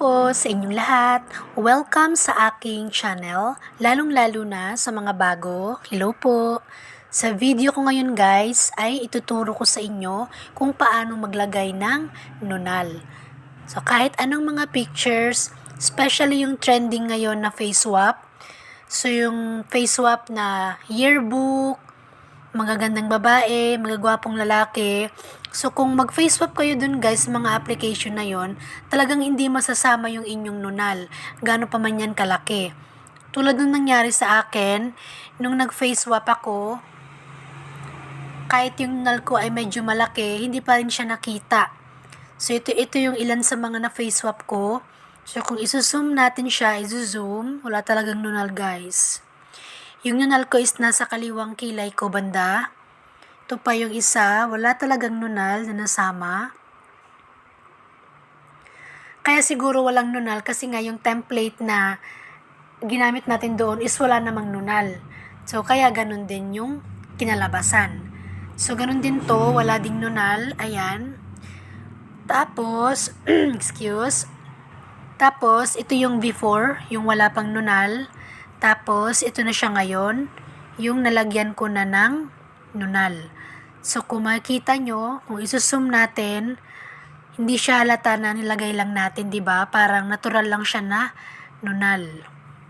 po sa inyong lahat. Welcome sa aking channel, lalong-lalo na sa mga bago. Hello po! Sa video ko ngayon guys ay ituturo ko sa inyo kung paano maglagay ng nunal. So kahit anong mga pictures, especially yung trending ngayon na face swap. So yung face swap na yearbook, magagandang babae, magagwapong lalaki. So kung mag-face swap kayo dun guys, mga application na yon, talagang hindi masasama yung inyong nunal. Gaano pa man yan kalaki. Tulad nung nangyari sa akin, nung nag-face swap ako, kahit yung nunal ko ay medyo malaki, hindi pa rin siya nakita. So ito yung ilan sa mga na-face swap ko. So kung isusum natin siya, isusum, wala talagang nunal guys. Yung nunal ko is nasa kaliwang kilay ko banda. Ito pa yung isa, wala talagang nunal na nasama. Kaya siguro walang nunal kasi nga yung template na ginamit natin doon is wala namang nunal. So kaya ganun din yung kinalabasan. So ganun din to, wala ding nunal, ayan. Tapos, Tapos ito yung before, yung wala pang nunal. Tapos, ito na siya ngayon, yung nalagyan ko na ng nunal. So, kung makikita nyo, kung isusum natin, hindi siya halata na nilagay lang natin, di ba? Parang natural lang siya na nunal.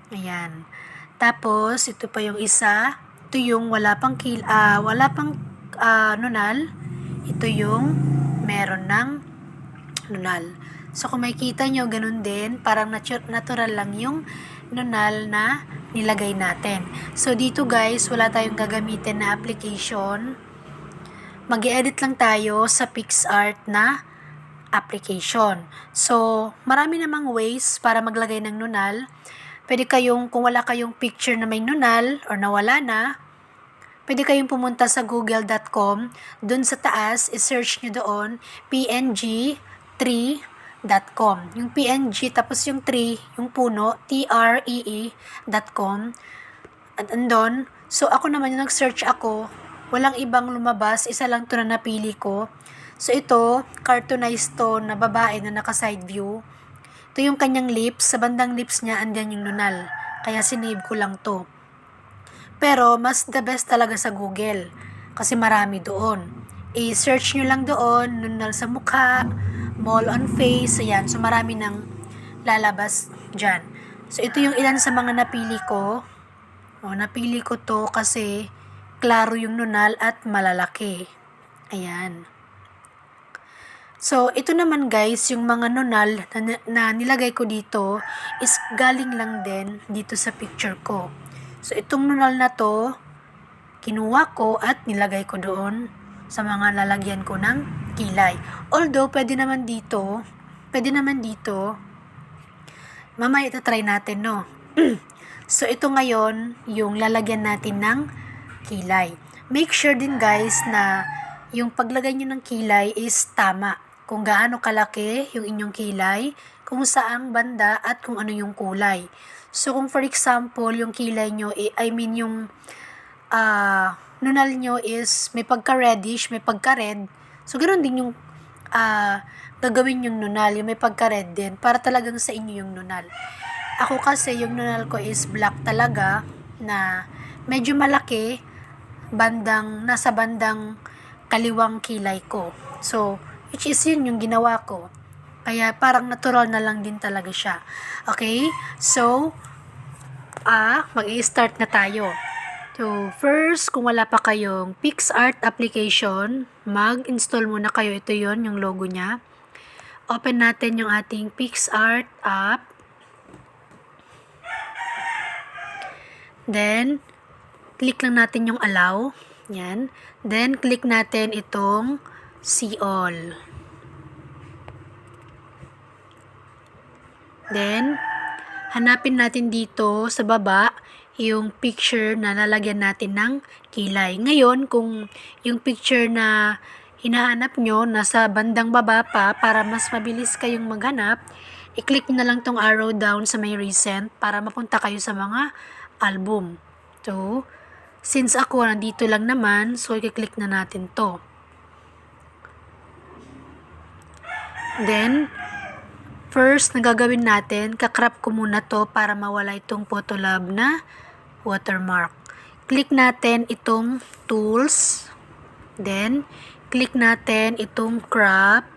Ayan. Tapos, ito pa yung isa. Ito yung wala pang nunal. Ito yung meron ng nunal. So, kung makikita nyo, ganun din, parang natural lang yung nunal na nilagay natin. So, dito guys, wala tayong gagamitin na application. Mag-i-edit lang tayo sa PicsArt na application. So, marami namang ways para maglagay ng nunal. Pwede kayong, kung wala kayong picture na may nunal or nawala na, pwede kayong pumunta sa google.com. Doon sa taas, i-search nyo doon, png3.com. Yung PNG, tapos yung tree, yung puno, tree.com. At andon, so ako naman yung nag-search ako, walang ibang lumabas, isa lang to na napili ko. So ito, cartoonized to na babae na naka-side view. Ito yung kanyang lips, sa bandang lips niya, andyan yung nunal. Kaya sinave ko lang to. Pero mas the best talaga sa Google, kasi marami doon. I-search nyo lang doon, nunal sa mukha, mole on face, ayan. So marami nang lalabas dyan. So ito yung ilan sa mga napili ko. Napili ko to kasi klaro yung nunal at malalaki. Ayan. So, ito naman guys, yung mga nunal na nilagay ko dito is galing lang din dito sa picture ko. So, itong nunal na to, kinuha ko at nilagay ko doon sa mga lalagyan ko ng kilay. Although, pwede naman dito, mamaya itatry natin, no? So, ito ngayon, yung lalagyan natin ng kilay. Make sure din guys na yung paglagay nyo ng kilay is tama. Kung gaano kalaki yung inyong kilay, kung saang banda at kung ano yung kulay. So, kung for example, yung kilay nyo, yung nunal nyo is may pagka-reddish, may pagka-red. So, ganoon din yung gagawin yung nunal, yung may pagka-red din, para talagang sa inyo yung nunal. Ako kasi, yung nunal ko is black talaga, na medyo malaki, nasa bandang kaliwang kilay ko. So, which is yun yung ginawa ko. Kaya parang natural na lang din talaga siya. Okay? So, mag-i-start na tayo. So, first, kung wala pa kayong PicsArt application, mag-install muna kayo. Ito yon yung logo niya. Open natin yung ating PicsArt app. Then, click lang natin yung allow. Yan. Then, click natin itong see all. Then, hanapin natin dito sa baba yung picture na lalagyan natin ng kilay. Ngayon, kung yung picture na hinahanap nyo nasa bandang baba pa, para mas mabilis kayong maghanap, i-click nyo na lang tong arrow down sa may recent para mapunta kayo sa mga album. So, since ako nandito lang naman, so i-click na natin to. Then, first na gagawin natin, kakrap ko muna to para mawala itong Photolab na watermark. Click natin itong tools. Then, click natin itong crop.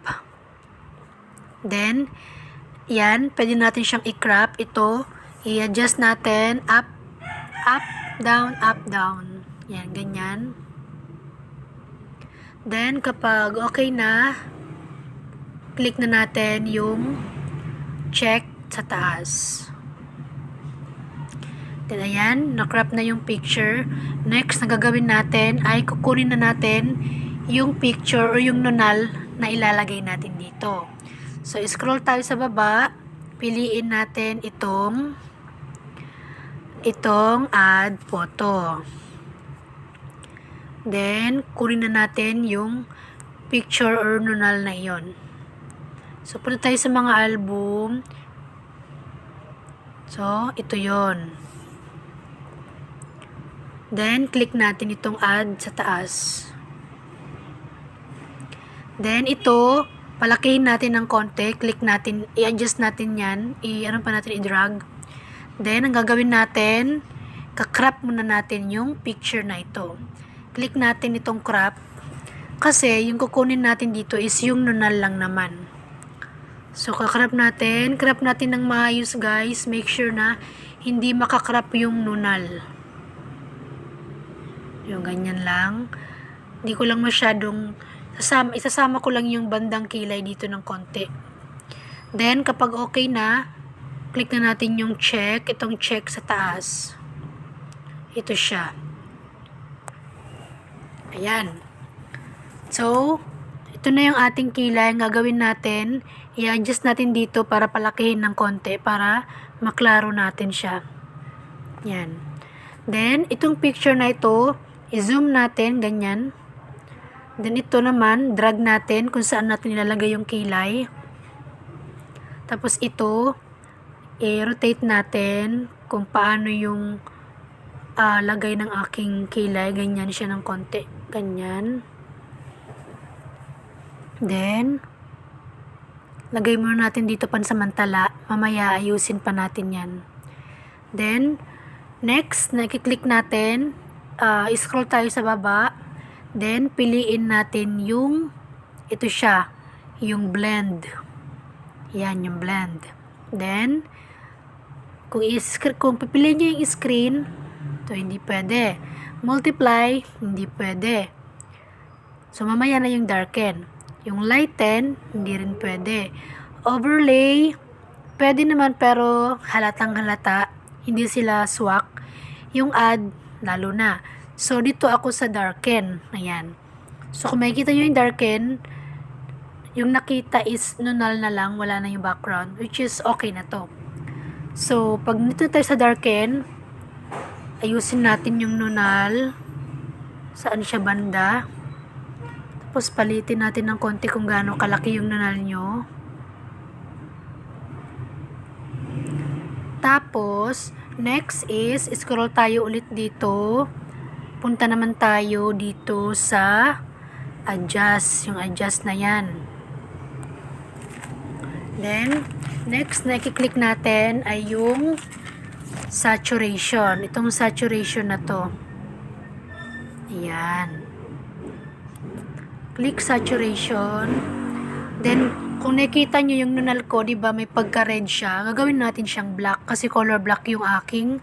Then, yan, pwede natin siyang i-crop. Ito, i-adjust natin up, down. Yan, ganyan. Then, kapag okay na, click na natin yung check sa taas. Then, ayan, na-crop na yung picture. Next na gagawin natin ay kukunin na natin yung picture o yung nunal na ilalagay natin dito. So, scroll tayo sa baba. Piliin natin itong add photo. Then, kunin na natin yung picture or nunal na iyon. So, punta tayo sa mga album. So, ito yon. Then, click natin itong add sa taas. Then, ito, palakihin natin ng konti. Click natin, i-adjust natin yan. I-drag. Then, ang gagawin natin, kakrap muna natin yung picture na ito. Click natin itong crop. Kasi, yung kukunin natin dito is yung nunal lang naman. So, crop natin ng maayos guys. Make sure na hindi makakrap yung nunal. Yung ganyan lang. Hindi ko lang masyadong isasama ko lang yung bandang kilay dito ng konti. Then, kapag okay na, click na natin yung check. Itong check sa taas. Ito siya. Ayan. So, ito na yung ating kilay. Ang gagawin natin, i-adjust natin dito para palakihin ng konti para maklaro natin siya. Yan. Then, itong picture na ito, i-zoom natin, ganyan. Then, ito naman, drag natin kung saan natin ilalagay yung kilay. Tapos, ito, i-rotate natin kung paano yung lagay ng aking kilay. Ganyan siya ng konti. Ganyan. Then, lagay muna natin dito pansamantala. Mamaya, ayusin pa natin yan. Then, next, nakiklik natin. Scroll tayo sa baba. Then, piliin natin yung, ito siya, yung blend. Yan, yung blend. Then, kung pipiliin nyo yung screen, ito hindi pwede. Multiply, hindi pwede. So, mamaya na yung darken. Yung lighten, hindi rin pwede. Overlay, pwede naman pero halatang halata. Hindi sila swak. Yung add, lalo na. So, dito ako sa darken. Ayan. So, kung makikita nyo yung darken, yung nakita is nunal na lang. Wala na yung background. Which is okay na to. So, pag dito tayo sa darken, ayusin natin yung nunal. Saan siya banda? Tapos, palitin natin ng konti kung gaano kalaki yung nunal nyo. Tapos, next is, scroll tayo ulit dito. Punta naman tayo dito sa adjust. Yung adjust na yan. Then, next na i-click natin ay yung saturation. Itong saturation na to. Ayan. Click saturation. Then, kung nakita nyo yung nunal ko, diba may pagka-red siya, gagawin natin siyang black kasi color black yung aking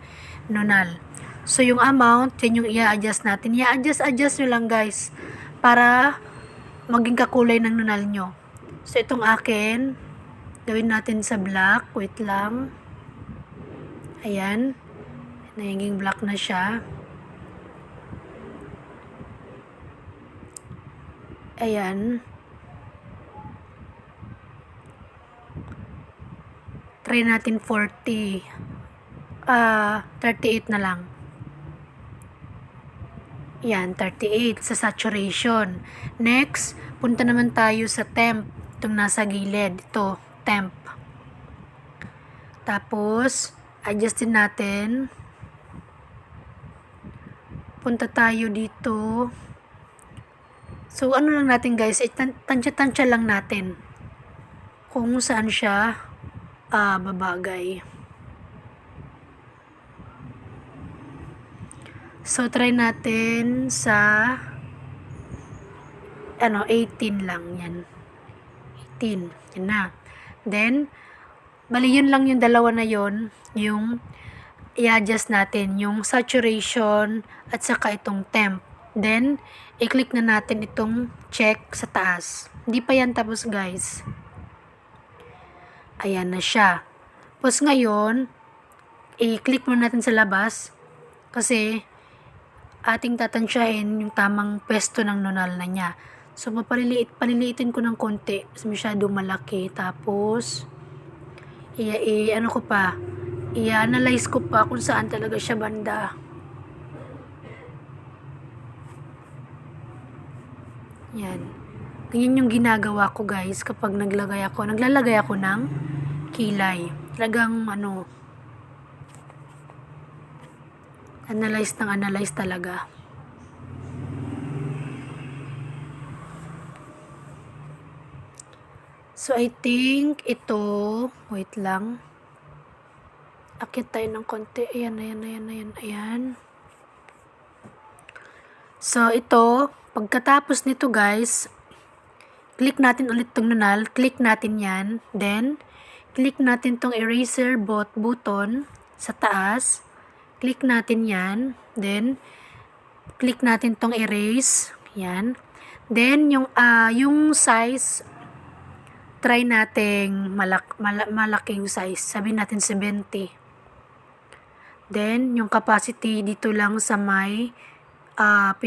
nunal. So, yung amount, yun yung i-adjust natin. I-adjust nyo lang guys para maging kakulay ng nunal nyo. So, itong akin, gawin natin sa black. Wait lang. Ayan. Naging black na siya. Ayan. Try natin 40. 38 na lang. Yan, 38 sa saturation. Next, punta naman tayo sa temp. Itong nasa gilid. Ito, temp. Tapos, adjustin natin. Punta tayo dito. So, ano lang natin guys, tansya-tansya lang natin kung saan siya babagay. So, try natin sa 18 lang yan. 18. Yan na. Then, bali yun lang yung dalawa na yun, yung i-adjust natin, yung saturation at saka itong temp. Then, i-click na natin itong check sa taas. Hindi pa yan tapos, guys. Ayan na siya. Tapos ngayon, i-click muna natin sa labas kasi ating tatansyahin yung tamang pwesto ng nunal na niya. So, paliliitin ko ng konti. Masyado malaki. Tapos, i-analyze ko pa kung saan talaga siya banda. Yan. Ganyan yung ginagawa ko, guys, kapag naglalagay ako ng kilay. Talagang, analyze talaga. So, I think ito, wait lang. Akit tayo ng konti. Ayan. So, ito, pagkatapos nito, guys, click natin ulit tong nunal. Click natin yan. Then, click natin tong eraser button sa taas. Click natin yan. Then, click natin tong erase. Yan. Then, yung size, try nating malaki yung size. Sabihin natin 70. Then, yung capacity dito lang sa may 50.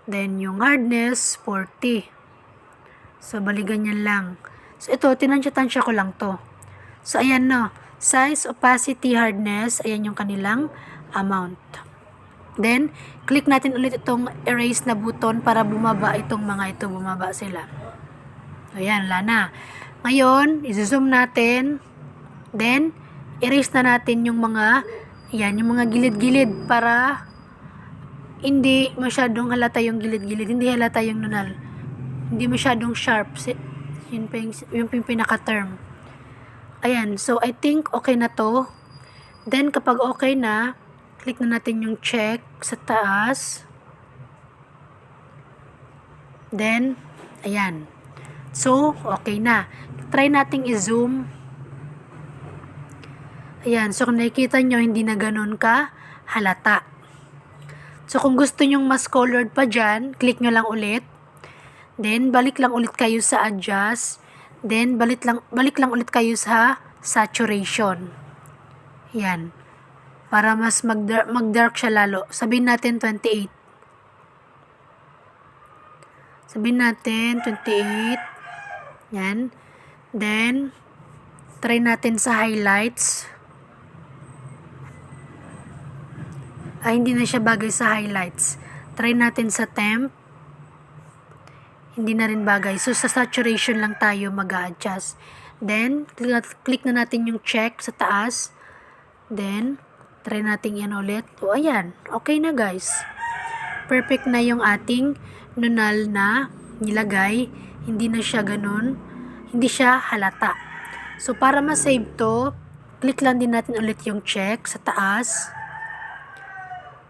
Then, yung hardness, 40. So, bali ganyan lang. So, ito, tinansya ko lang to. So, ayan no. Size, opacity, hardness, ayan yung kanilang amount. Then, click natin ulit itong erase na button para bumaba itong mga ito. Bumaba sila. Ayan, wala na. Ngayon, i-zoom natin. Then, erase na natin yung mga gilid-gilid para hindi masyadong halata yung gilid-gilid. Hindi halata yung nunal. Hindi masyadong sharp. Yun pa yung pinaka-term. Ayan, so I think okay na to. Then, kapag okay na, click na natin yung check sa taas. Then, ayan. So, okay na. Try nating i-zoom. Ayan. So, kung nakikita nyo, hindi na ganun ka halata. So, kung gusto nyong mas colored pa dyan, click nyo lang ulit. Then, balik lang ulit kayo sa adjust. Then, balik lang ulit kayo sa saturation. Ayan. Para mas mag-dark siya lalo. Sabihin natin 28. Sabihin natin 28. Yan. Then, try natin sa highlights. Hindi na siya bagay sa highlights. Try natin sa temp. Hindi na rin bagay. So, sa saturation lang tayo mag-a-adjust. Then, click na natin yung check sa taas. Then, try natin yan ulit. O, ayan. Okay na, guys. Perfect na yung ating nunal na nilagay. Hindi na siya ganun. Hindi siya halata. So, para ma-save to, click lang din natin ulit yung check sa taas.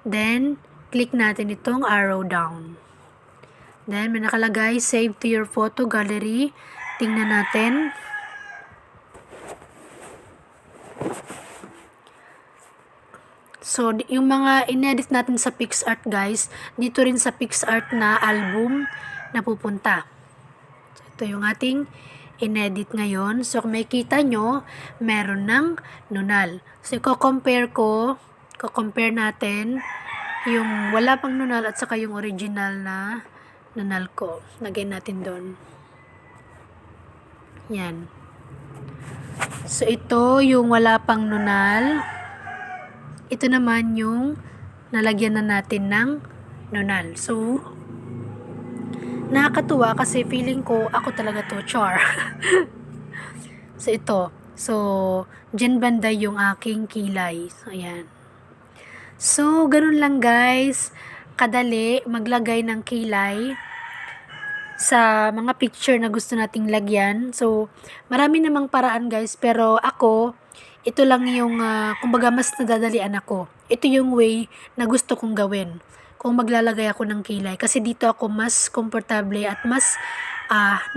Then, click natin itong arrow down. Then, may nakalagay, save to your photo gallery. Tingnan natin. So, yung mga inedit natin sa PixArt, guys, dito rin sa PixArt na album na pupunta. So, ito yung ating inedit ngayon. So, kung makikita nyo, meron ng nunal. So, compare natin yung wala pang nunal at saka yung original na nunal ko. Lagay natin doon. Yan. So, ito yung wala pang nunal. Ito naman yung nalagyan na natin ng nunal. So, nakakatuwa kasi feeling ko ako talaga to, char. So, ito. So, dyan banda yung aking kilay. So, ayan. So, ganun lang guys. Kadali maglagay ng kilay sa mga picture na gusto nating lagyan. So, marami namang paraan guys, pero ako, ito lang yung, kumbaga mas nadadalian ako. Ito yung way na gusto kong gawin kung maglalagay ako ng kilay. Kasi dito ako mas komportable at mas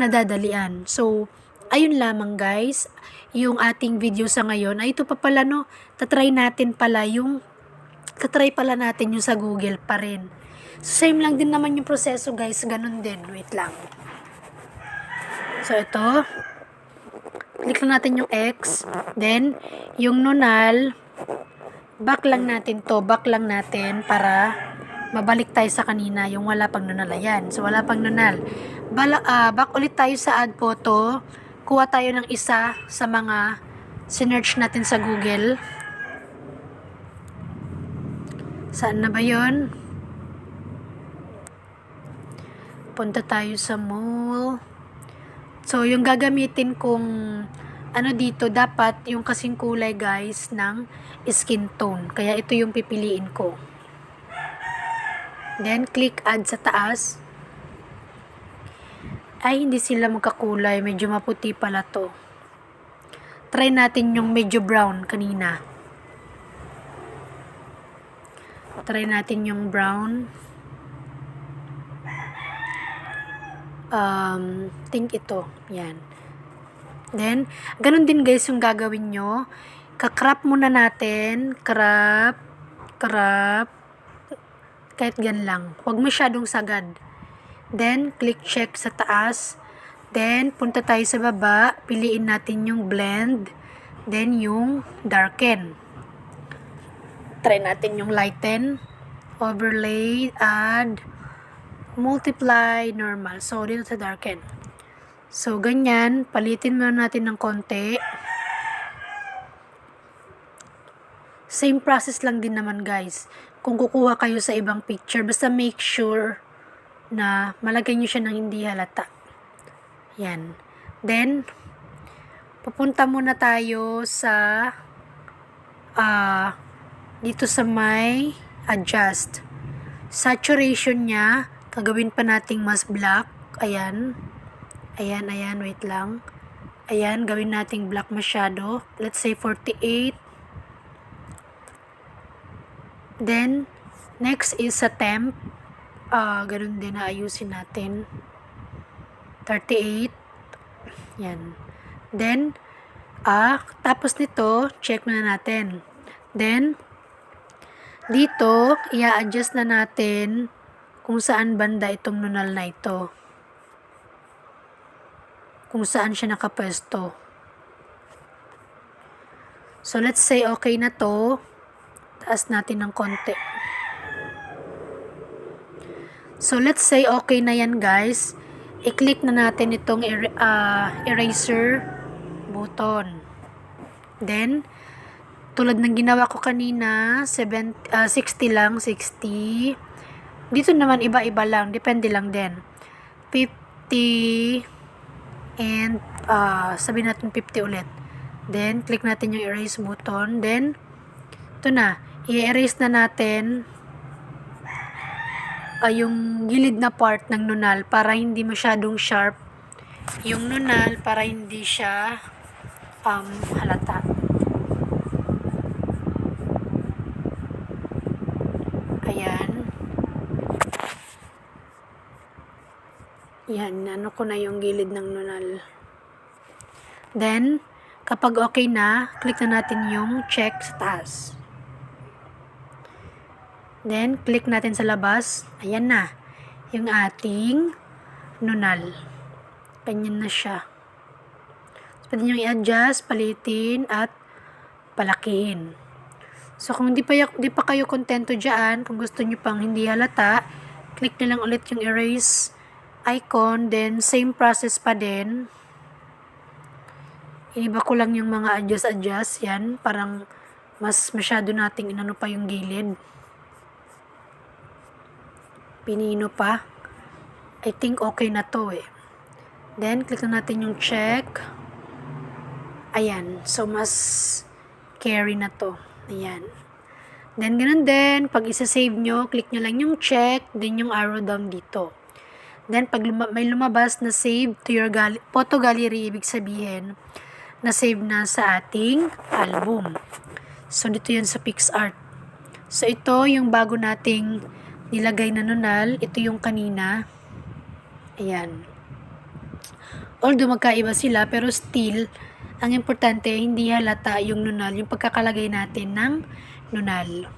nadadalian. So, ayun lamang guys, yung ating video sa ngayon. Ay, ito pa pala no, tatry pala natin yung sa Google pa rin. So, same lang din naman yung proseso guys, ganun din. Wait lang. So, ito. Click lang natin yung X. Then, yung nunal, back lang natin para mabalik tayo sa kanina, yung wala pang nunal. Ayan. So, wala pang nunal. Back ulit tayo sa add photo. Kuha tayo ng isa sa mga sinearch natin sa Google. Saan na ba yun? Punta tayo sa mall. So, yung gagamitin kong ano dito, dapat yung kasing kulay guys ng skin tone. Kaya ito yung pipiliin ko. Then, click add sa taas. Ay, hindi sila magkakulay. Medyo maputi pala to. Try natin yung medyo brown kanina. Try natin yung brown. Think ito. Yan. Then, ganun din guys yung gagawin nyo. Kakrap muna natin. Crop. Kahit gan lang. Huwag masyadong sagad. Then, click check sa taas. Then, punta tayo sa baba. Piliin natin yung blend. Then, yung darken. Try natin yung lighten. Overlay. Add. Multiply. Normal. So, dito sa darken. So, ganyan. Palitin muna natin ng konti. Same process lang din naman guys. Kung kukuha kayo sa ibang picture, basta make sure na malagay nyo siya ng hindi halata. Yan. Then, pupunta muna tayo sa dito sa may adjust. Saturation niya, gagawin pa nating mas black. Ayan. Ayan, wait lang. Ayan, gawin nating black masyado. Let's say 48. Then, next is sa temp. Ganun din na ayusin natin. 38. Yan. Then, tapos nito, check na natin. Then, dito, i-adjust na natin kung saan banda itong nunal na ito. Kung saan siya nakapwesto. So, let's say okay na to. Taas natin ng konti. So, let's say okay na yan guys. I-click na natin itong eraser button. Then, tulad ng ginawa ko kanina, 60 lang, 60. Dito naman iba-iba lang, depende lang din. 50 and sabihin natin 50 ulit. Then, click natin yung erase button. Then, ito na, i-erase na natin yung gilid na part ng nunal para hindi masyadong sharp yung nunal, para hindi siya halata. Ayan. Yan, ano ko na yung gilid ng nunal. Then, kapag okay na, click na natin yung check sa taas. Then, click natin sa labas. Ayan na. Yung ating nunal. Ganyan na siya. So, pwede nyo i-adjust, palitin, at palakihin. So, kung di pa kayo kontento dyan, kung gusto nyo pang hindi halata, click na lang ulit yung erase icon. Then, same process pa din. Iniba ko lang yung mga adjust. Yan. Parang mas masyado nating inano pa yung gilid. Pinino pa. I think okay na to eh. Then, click na natin yung check. Ayan. So, mas carry na to. Ayan. Then, ganun din. Pag isa-save nyo, click nyo lang yung check, then yung arrow down dito. Then, pag may lumabas na save to your photo gallery, ibig sabihin, na save na sa ating album. So, dito yun sa PixArt. So, ito yung bago nating nilagay na nunal. Ito yung kanina. Ayan. Although magkaiba sila, pero still, ang importante, hindi halata yung nunal, yung pagkakalagay natin ng nunal.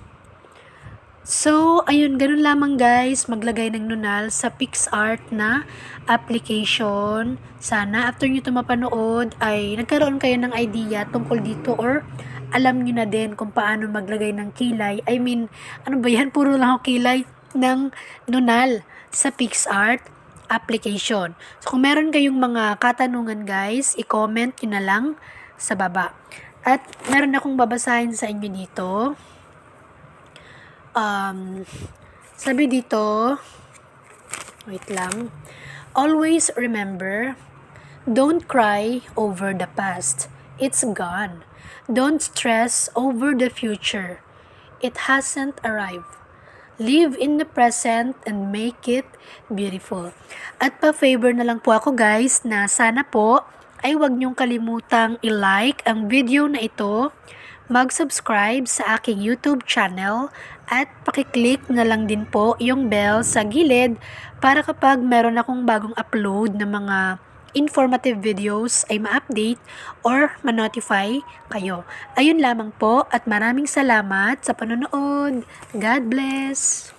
So, ayun, ganun lamang guys, maglagay ng nunal sa PixArt na application. Sana, after nyo ito mapanood, ay nagkaroon kayo ng idea tungkol dito or alam nyo na din kung paano maglagay ng kilay. I mean, ano ba yan? Puro lang ako kilay ng nunal sa PixArt application. So, kung meron kayong mga katanungan guys, i-comment nyo na lang sa baba. At meron akong babasahin sa inyo dito. Sabi dito, wait lang. Always remember, don't cry over the past. It's gone. Don't stress over the future. It hasn't arrived. Live in the present and make it beautiful. At pa-favor na lang po ako guys na sana po ay huwag niyong kalimutang i-like ang video na ito, mag-subscribe sa aking YouTube channel at pakiclick na lang din po yung bell sa gilid para kapag meron akong bagong upload na mga informative videos ay ma-update or ma-notify kayo. Ayun lamang po at maraming salamat sa panonood. God bless!